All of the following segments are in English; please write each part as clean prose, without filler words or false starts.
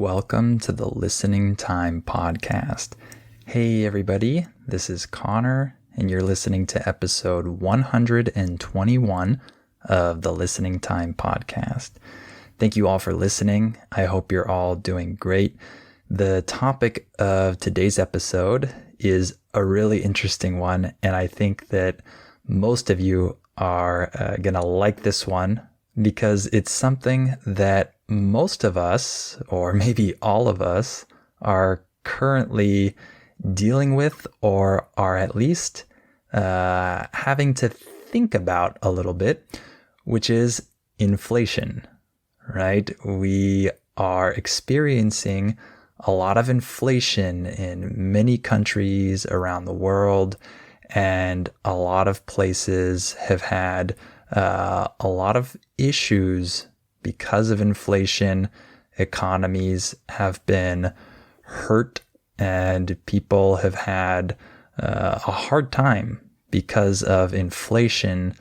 Welcome to the Listening Time Podcast. Hey everybody, this is Connor, and you're listening to episode 121 of the Listening Time Podcast. Thank you all for listening. I hope you're all doing great. The topic of today's episode is a really interesting one, and I think that most of you are going to like this one because it's something that most of us, or maybe all of us, are currently dealing with or are at least having to think about a little bit, which is inflation, right? We are experiencing a lot of inflation in many countries around the world, and a lot of places have had a lot of issues because of inflation. Economies have been hurt and people have had a hard time because of inflation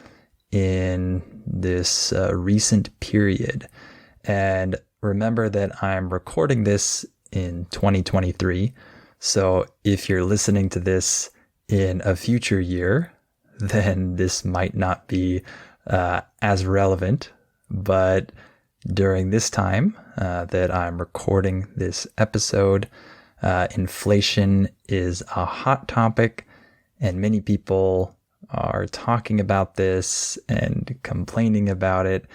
in this recent period. And remember that I'm recording this in 2023. So if you're listening to this in a future year, then this might not be as relevant. But during this time that I'm recording this episode, inflation is a hot topic, and many people are talking about this and complaining about it.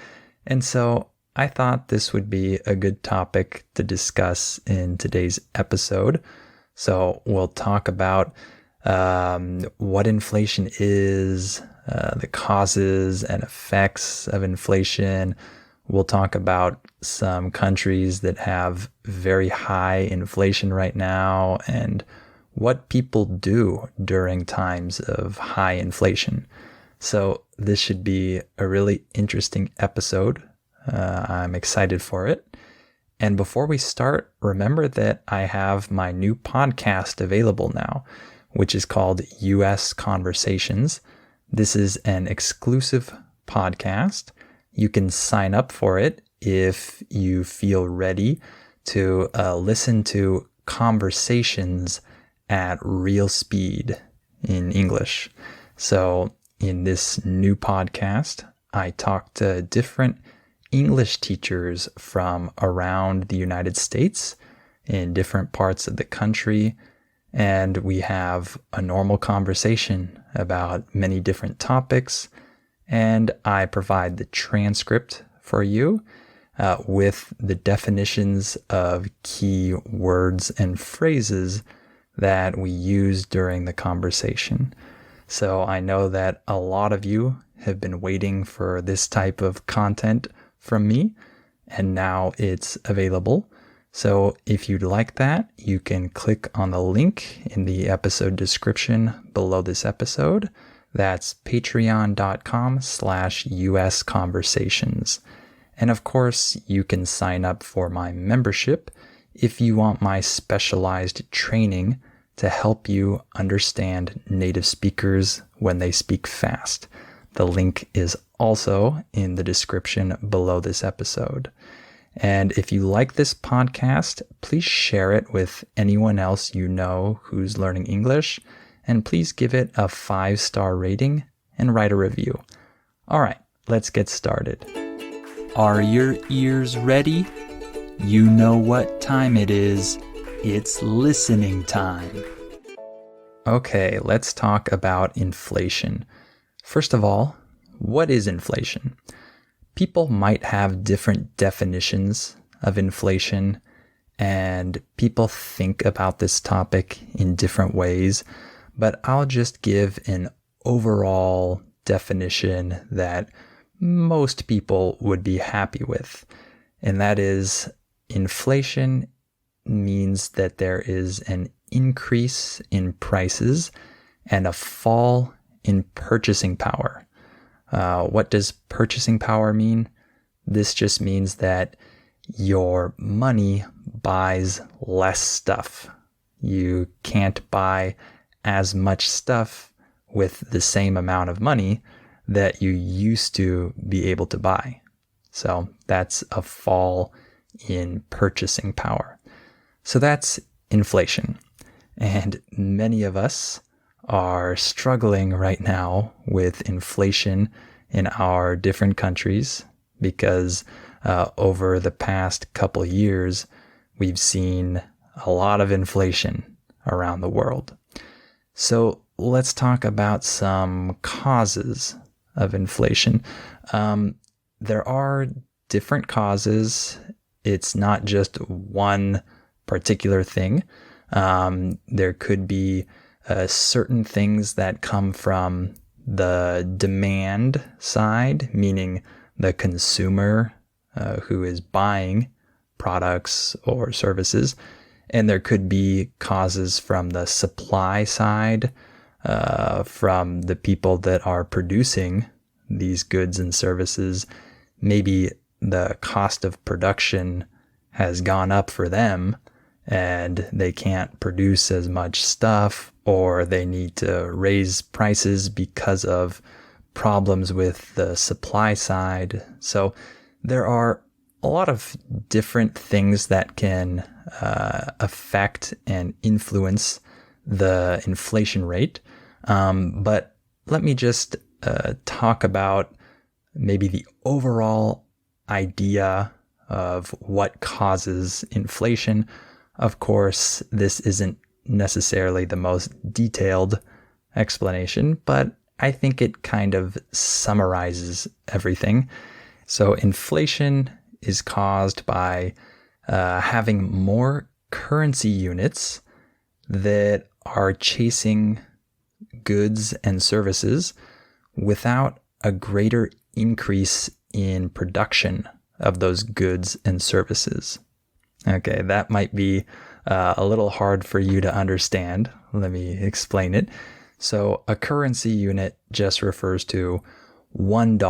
And so I thought this would be a good topic to discuss in today's episode. So we'll talk about what inflation is, the causes and effects of inflation. We'll talk about some countries that have very high inflation right now and what people do during times of high inflation. So this should be a really interesting episode. I'm excited for it. And before we start, remember that I have my new podcast available now, which is called US Conversations. This is an exclusive podcast. You can sign up for it if you feel ready to listen to conversations at real speed in English. So in this new podcast, I talk to different English teachers from around the United States in different parts of the country, and we have a normal conversation about many different topics, and I provide the transcript for you with the definitions of key words and phrases that we use during the conversation. So I know that a lot of you have been waiting for this type of content from me, and now it's available. So if you'd like that, you can click on the link in the episode description below this episode. That's patreon.com/US Conversations. And of course, you can sign up for my membership if you want my specialized training to help you understand native speakers when they speak fast. The link is also in the description below this episode. And if you like this podcast, please share it with anyone else you know who's learning English, and please give it a 5-star rating and write a review. All right, let's get started. Are your ears ready? You know what time it is. It's listening time. Okay, let's talk about inflation. First of all, what is inflation? People might have different definitions of inflation, and people think about this topic in different ways, but I'll just give an overall definition that most people would be happy with, and that is inflation means that there is an increase in prices and a fall in purchasing power. What does purchasing power mean? This just means that your money buys less stuff. You can't buy as much stuff with the same amount of money that you used to be able to buy. So that's a fall in purchasing power. So that's inflation. And many of us are struggling right now with inflation in our different countries because over the past couple years, we've seen a lot of inflation around the world. So let's talk about some causes of inflation. There are different causes. It's not just one particular thing. There could be certain things that come from the demand side, meaning the consumer who is buying products or services. And there could be causes from the supply side, from the people that are producing these goods and services. Maybe the cost of production has gone up for them and they can't produce as much stuff, or they need to raise prices because of problems with the supply side. So there are a lot of different things that can affect and influence the inflation rate. But let me just talk about maybe the overall idea of what causes inflation. Of course, this isn't necessarily the most detailed explanation, but I think it kind of summarizes everything. So inflation is caused by having more currency units that are chasing goods and services without a greater increase in production of those goods and services. Okay, that might be a little hard for you to understand. Let me explain it. So a currency unit just refers to $1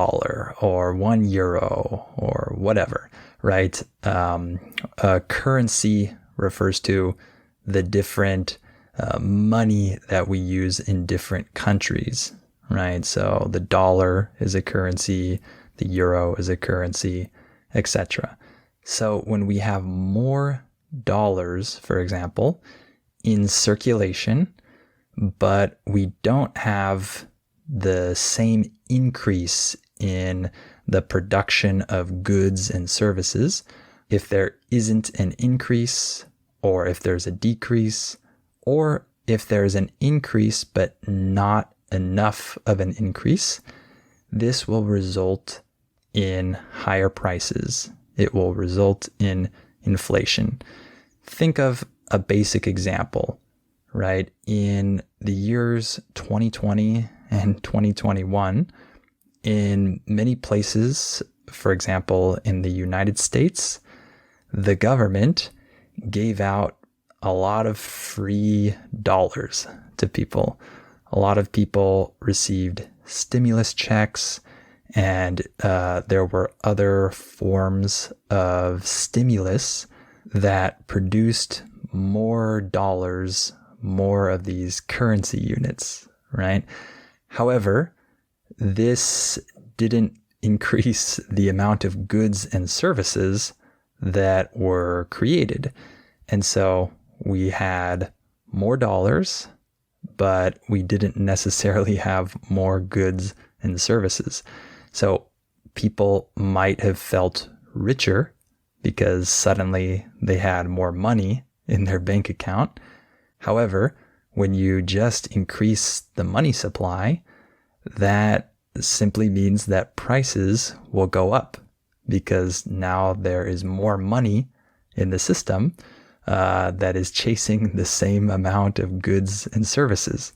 or €1 or whatever, right? A currency refers to the different money that we use in different countries, right? So the dollar is a currency, the euro is a currency, etc. So when we have more dollars, for example, in circulation, but we don't have the same increase in the production of goods and services, if there isn't an increase, or if there's a decrease, or if there's an increase but not enough of an increase, this will result in higher prices. It will result in inflation. Think of a basic example, right? In the years 2020 and 2021, in many places, for example, in the United States, the government gave out a lot of free dollars to people. A lot of people received stimulus checks, and there were other forms of stimulus that produced more dollars, more of these currency units, right? However, this didn't increase the amount of goods and services that were created. And so we had more dollars, but we didn't necessarily have more goods and services. So people might have felt richer because suddenly they had more money in their bank account. However, when you just increase the money supply, that simply means that prices will go up because now there is more money in the system that is chasing the same amount of goods and services.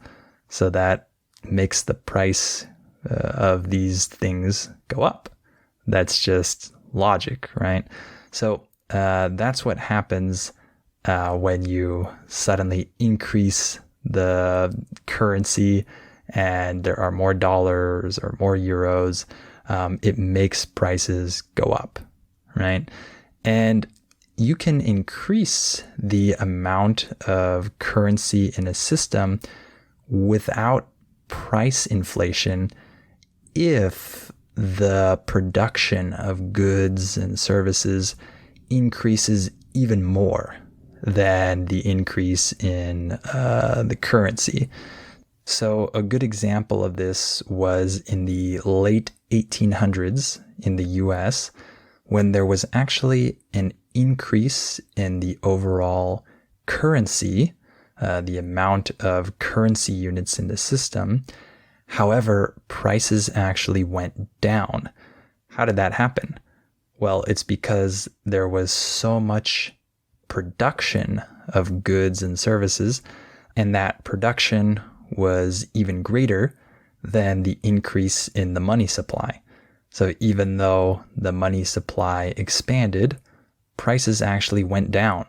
So that makes the price of these things go up. That's just logic, right? So that's what happens when you suddenly increase the currency and there are more dollars or more euros. It makes prices go up, right? And you can increase the amount of currency in a system without price inflation if the production of goods and services increases even more than the increase in the currency. So a good example of this was in the late 1800s in the US, when there was actually an increase in the overall currency, the amount of currency units in the system. However, prices actually went down. How did that happen? Well, it's because there was so much production of goods and services, and that production was even greater than the increase in the money supply. So even though the money supply expanded, prices actually went down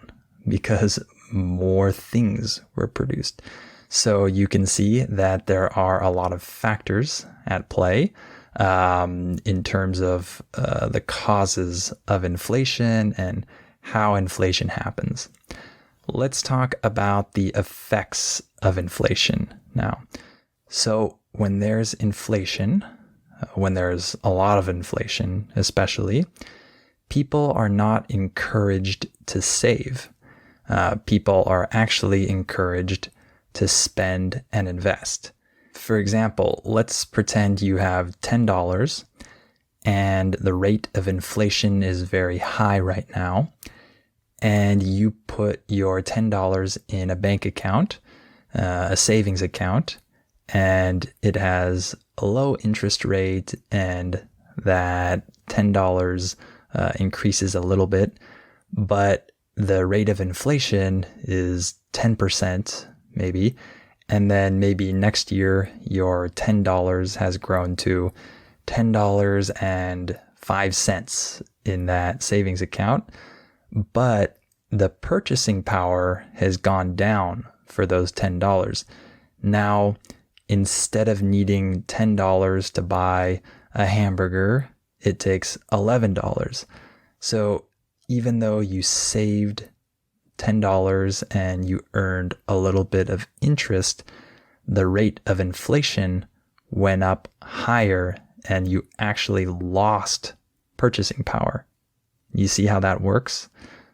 because more things were produced. So you can see that there are a lot of factors at play in terms of the causes of inflation and how inflation happens. Let's talk about the effects of inflation now. So when there's inflation, when there's a lot of inflation especially, people are not encouraged to save. People are actually encouraged to spend and invest. For example, let's pretend you have $10 and the rate of inflation is very high right now, and you put your $10 in a bank account, a savings account, and it has a low interest rate, and that $10 increases a little bit, but the rate of inflation is 10% maybe, and then maybe next year your $10 has grown to $10.05 in that savings account, but the purchasing power has gone down for those $10. Now, instead of needing $10 to buy a hamburger, it takes $11. So even though you saved $10 and you earned a little bit of interest, the rate of inflation went up higher and you actually lost purchasing power. You see how that works?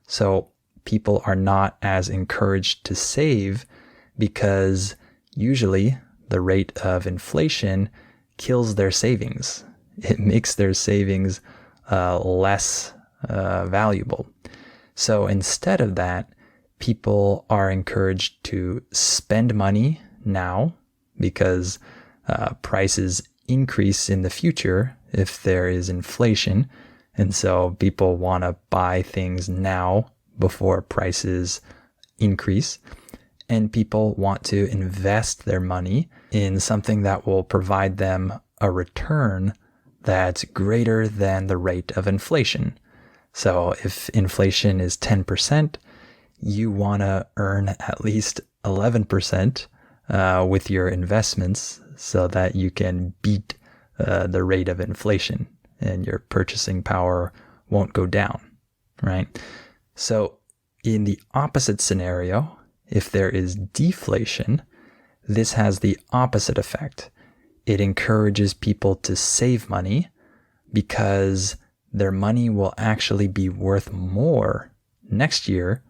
So people are not as encouraged to save because usually the rate of inflation kills their savings. It makes their savings less valuable. So instead of that, people are encouraged to spend money now because prices increase in the future if there is inflation. And so people want to buy things now before prices increase. And people want to invest their money in something that will provide them a return that's greater than the rate of inflation. So if inflation is 10%, you want to earn at least 11% with your investments so that you can beat the rate of inflation and your purchasing power won't go down, right? So in the opposite scenario, if there is deflation, this has the opposite effect. It encourages people to save money because their money will actually be worth more next year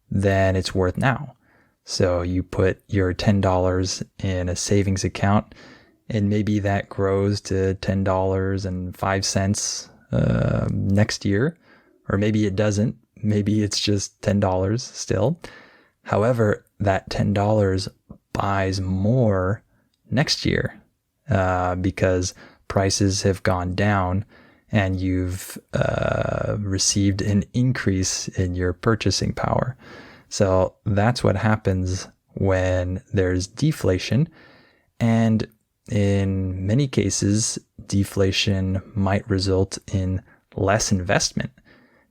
than it's worth now. So you put your $10 in a savings account, and maybe that grows to $10.05 next year, or maybe it doesn't. Maybe it's just $10 still. However, that $10 buys more next year because prices have gone down and you've received an increase in your purchasing power. So that's what happens when there's deflation. And in many cases, deflation might result in less investment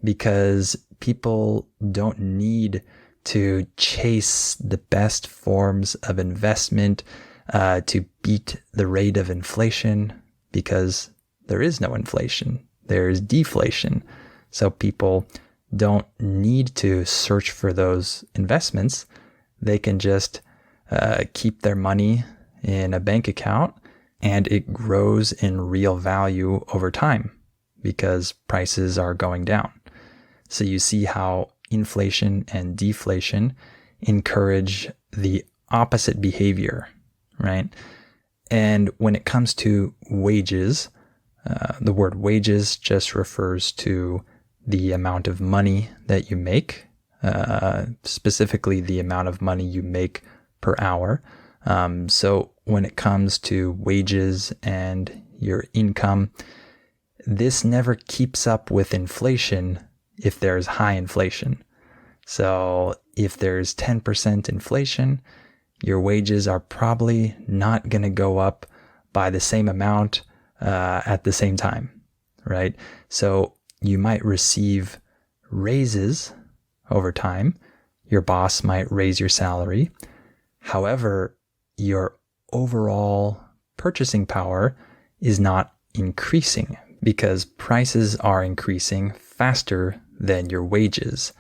because people don't need to chase the best forms of investment to beat the rate of inflation because there is no inflation. There's deflation. So people don't need to search for those investments. They can just keep their money in a bank account and it grows in real value over time because prices are going down. So you see how inflation and deflation encourage the opposite behavior, right? And when it comes to wages, the word wages just refers to the amount of money that you make, specifically the amount of money you make per hour. So when it comes to wages and your income, this never keeps up with inflation if there's high inflation. So if there's 10% inflation, your wages are probably not going to go up by the same amount at the same time, right? So you might receive raises over time. Your boss might raise your salary. However, your overall purchasing power is not increasing because prices are increasing faster than your wages.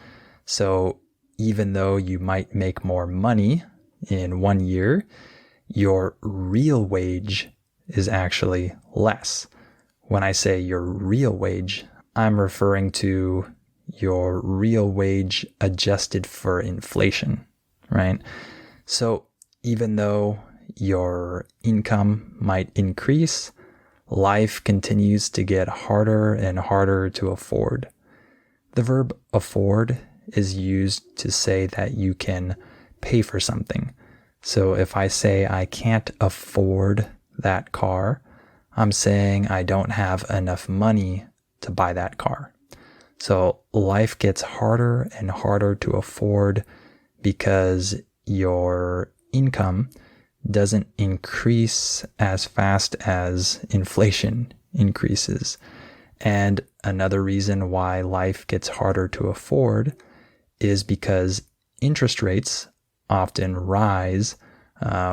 So even though you might make more money in 1 year, your real wage is actually less. When I say your real wage, I'm referring to your real wage adjusted for inflation, right? So even though your income might increase, life continues to get harder and harder to afford. The verb afford is used to say that you can pay for something. So if I say I can't afford that car, I'm saying I don't have enough money to buy that car. So life gets harder and harder to afford because your income doesn't increase as fast as inflation increases. And another reason why life gets harder to afford is because interest rates often rise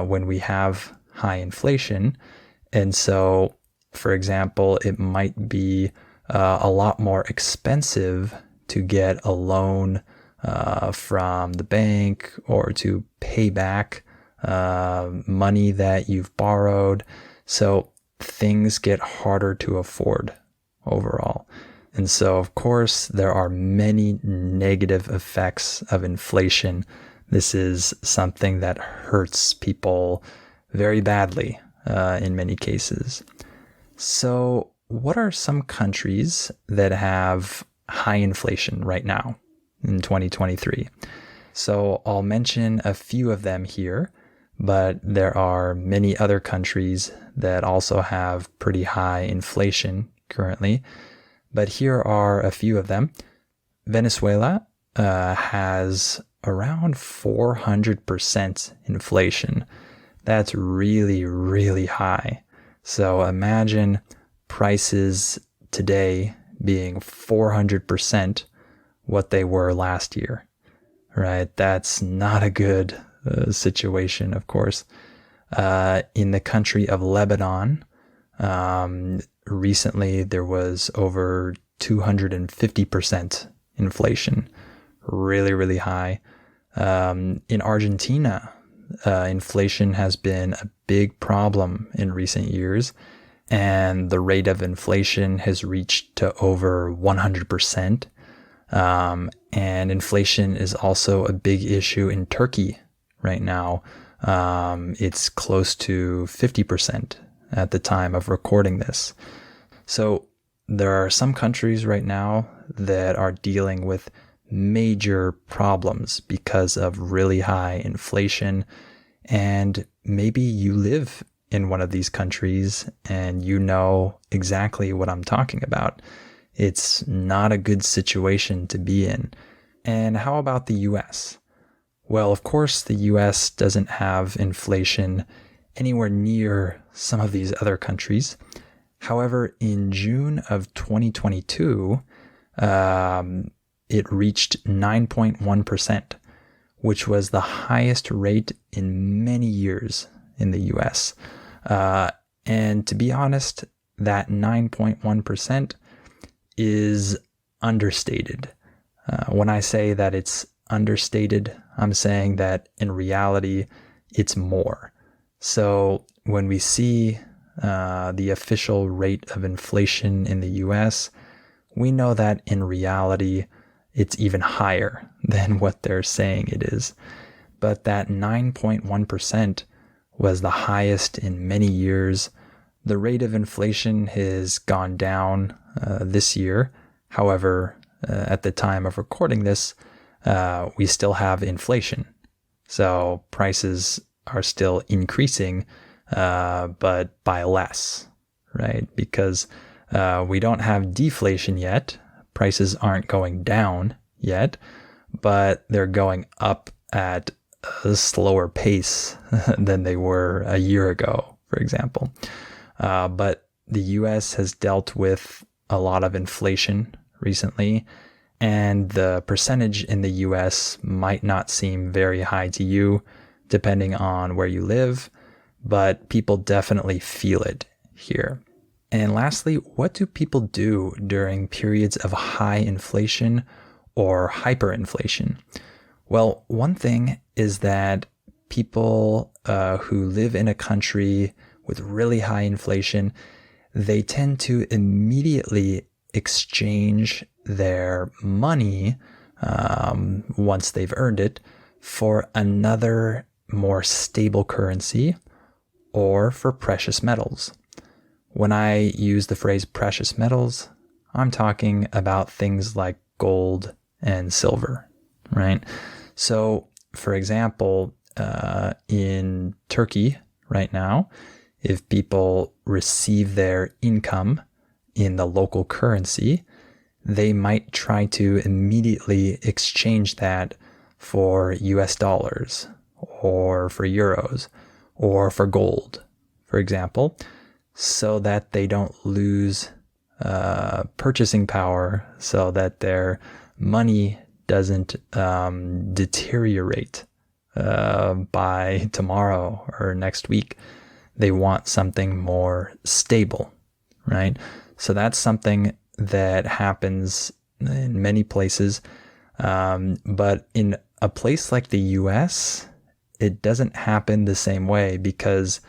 when we have high inflation. And so, for example, it might be a lot more expensive to get a loan from the bank or to pay back money that you've borrowed. So things get harder to afford overall. And so, of course, there are many negative effects of inflation. This is something that hurts people very badly in many cases. So what are some countries that have high inflation right now in 2023? So I'll mention a few of them here, but there are many other countries that also have pretty high inflation currently. But here are a few of them. Venezuela has around 400% inflation. That's really, really high. So imagine prices today being 400% what they were last year, right? That's not a good situation, of course. In the country of Lebanon, recently there was over 250% inflation, really, really high. In Argentina, inflation has been a big problem in recent years, and the rate of inflation has reached to over 100%. And inflation is also a big issue in Turkey right now. It's close to 50% at the time of recording this. So there are some countries right now that are dealing with major problems because of really high inflation. And maybe you live in one of these countries and you know exactly what I'm talking about. It's not a good situation to be in. And how about the US? Well, of course, the US doesn't have inflation anywhere near some of these other countries. However, in June of 2022, it reached 9.1%, which was the highest rate in many years in the US. And to be honest, that 9.1% is understated. When I say that it's understated, I'm saying that in reality, it's more. So when we see the official rate of inflation in the US, we know that in reality, it's even higher than what they're saying it is. But that 9.1% was the highest in many years. The rate of inflation has gone down this year. However, at the time of recording this, we still have inflation. So prices are still increasing, but by less, right? Because we don't have deflation yet. Prices aren't going down yet, but they're going up at a slower pace than they were a year ago, for example. But the US has dealt with a lot of inflation recently, and the percentage in the US might not seem very high to you, depending on where you live, but people definitely feel it here. And lastly, what do people do during periods of high inflation or hyperinflation? Well, one thing is that people who live in a country with really high inflation, they tend to immediately exchange their money once they've earned it for another more stable currency or for precious metals. When I use the phrase precious metals, I'm talking about things like gold and silver, right? So, for example, in Turkey right now, if people receive their income in the local currency, they might try to immediately exchange that for US dollars or for euros or for gold, for example, so that they don't lose purchasing power, so that their money doesn't deteriorate by tomorrow or next week. They want something more stable, right? So that's something that happens in many places. But in a place like the US, it doesn't happen the same way because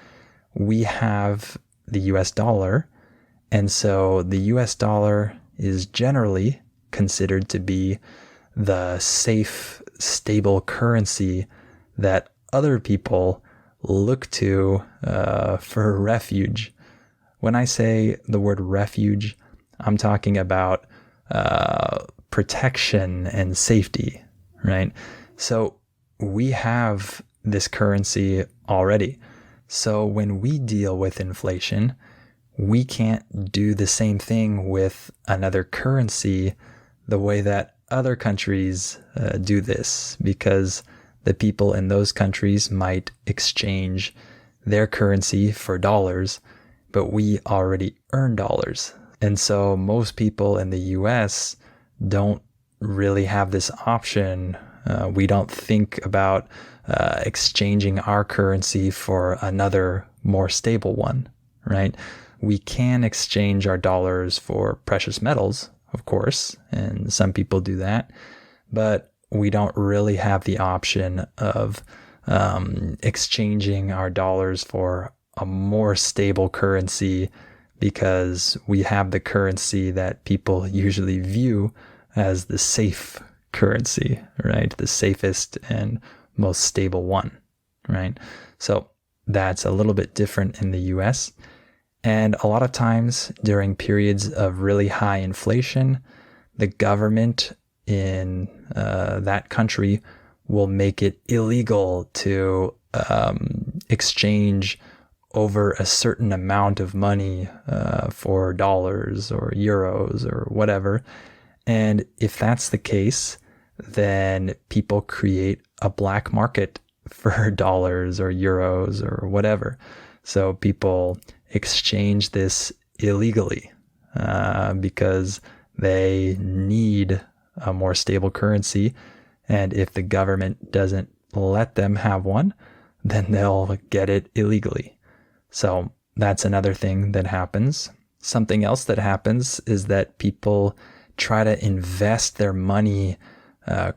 we have the US dollar. And so the US dollar is generally considered to be the safe, stable currency that other people look to for refuge. When I say the word refuge, I'm talking about protection and safety, right? So we have this currency already. So when we deal with inflation, we can't do the same thing with another currency the way that other countries do this, because the people in those countries might exchange their currency for dollars, but we already earn dollars. And so most people in the US don't really have this option. We don't think about exchanging our currency for another more stable one, right? We can exchange our dollars for precious metals, of course, and some people do that, but we don't really have the option of exchanging our dollars for a more stable currency, because we have the currency that people usually view as the safe currency, right? The safest and most stable one, right? So that's a little bit different in the US. And a lot of times during periods of really high inflation, the government in that country will make it illegal to exchange over a certain amount of money for dollars or euros or whatever. And if that's the case, then people create a black market for dollars or euros or whatever. So people exchange this illegally because they need a more stable currency. And if the government doesn't let them have one, then they'll get it illegally. So that's another thing that happens. Something else that happens is that people try to invest their money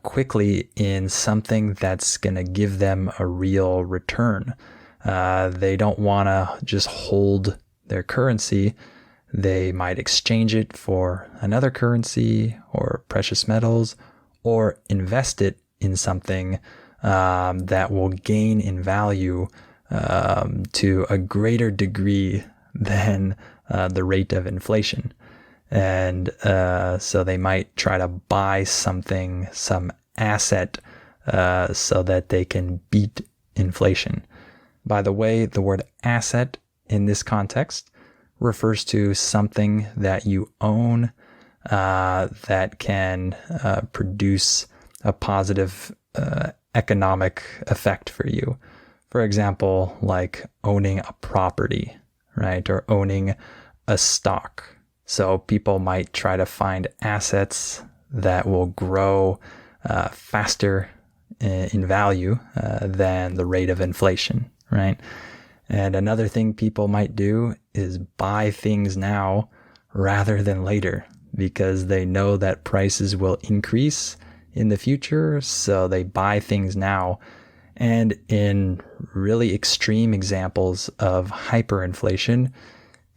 quickly in something that's going to give them a real return. They don't want to just hold their currency. They might exchange it for another currency or precious metals or invest it in something that will gain in value to a greater degree than the rate of inflation. And so they might try to buy something, some asset, so that they can beat inflation. By the way, the word asset in this context refers to something that you own that can produce a positive economic effect for you. For example, like owning a property, right? Or owning a stock. So people might try to find assets that will grow faster in value than the rate of inflation, right? And another thing people might do is buy things now rather than later because they know that prices will increase in the future. So they buy things now. And in really extreme examples of hyperinflation,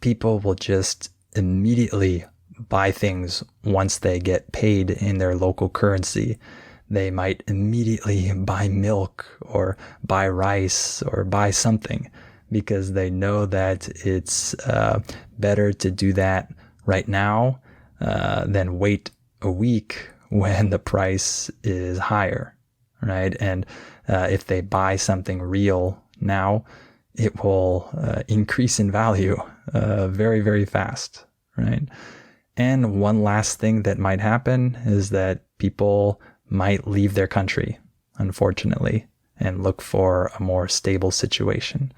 people will just immediately buy things once they get paid in their local currency. They might immediately buy milk or buy rice or buy something because they know that it's better to do that right now than wait a week when the price is higher, right? And if they buy something real now, it will increase in value very, very fast, right? And one last thing that might happen is that people might leave their country, unfortunately, and look for a more stable situation.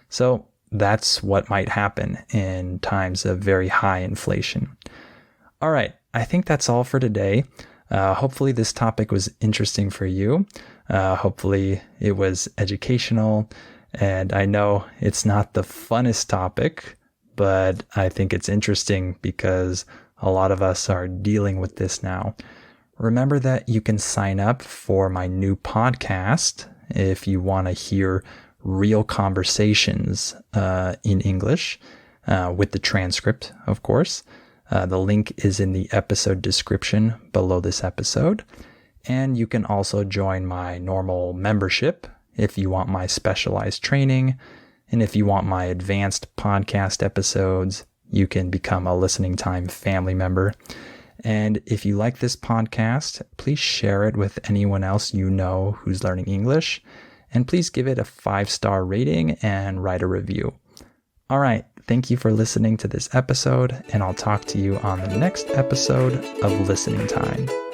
So that's what might happen in times of very high inflation. All right, I think that's all for today. Hopefully this topic was interesting for you. Hopefully it was educational. And I know it's not the funnest topic, but I think it's interesting because a lot of us are dealing with this now. Remember that you can sign up for my new podcast if you want to hear real conversations in English with the transcript, of course. The link is in the episode description below this episode. And you can also join my normal membership if you want my specialized training. And if you want my advanced podcast episodes, you can become a Listening Time family member. And if you like this podcast, please share it with anyone else you know who's learning English. And please give it a 5-star rating and write a review. All right. Thank you for listening to this episode, and I'll talk to you on the next episode of Listening Time.